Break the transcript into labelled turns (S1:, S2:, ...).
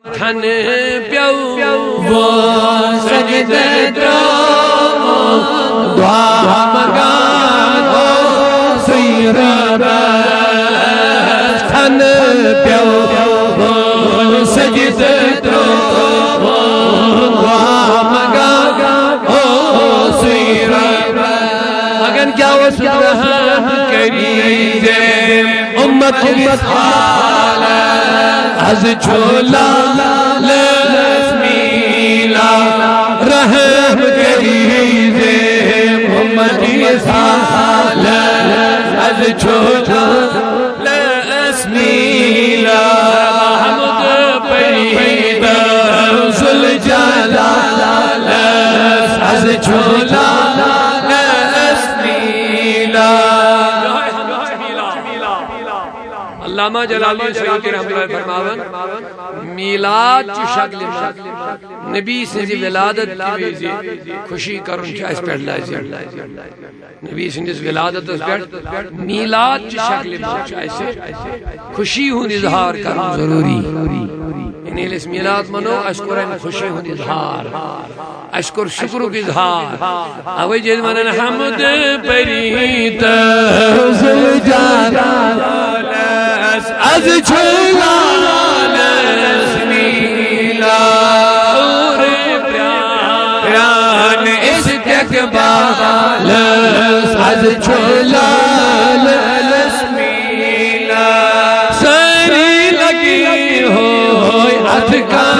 S1: کھن پیو وہ سجدے تراو دعا مگانو سیر بس کھن پیو وہ سجدے تراو دعا مگانو سیر مگن کیا وہ سبحان کریزے امت حالت از چھولا لسمیلا رحم کریزے امتی حالت از چھولا لسمیلا حمد پرید زل جلال از چھولا لسمیلا علامہ جلالی سیوطی رحمۃ اللہ فرماون میلاد چی شکل نبی سنزی ولادت کی ویزی خوشی کرن چاہیس پیڑ لائزی نبی سنزی ولادت اس پیڑ میلاد چی شکل چاہیس خوشی ہون اظہار کرن ضروری انہیں لیس میلاد منو اشکر ان خوشی ہون اظہار اشکر شکر کی اظہار اوی جید منن حمد پریت زل جلال از چھولا لسمیلا اور پیان استقبال از چھولا لسمیلا سری لگی ہوئی اتکا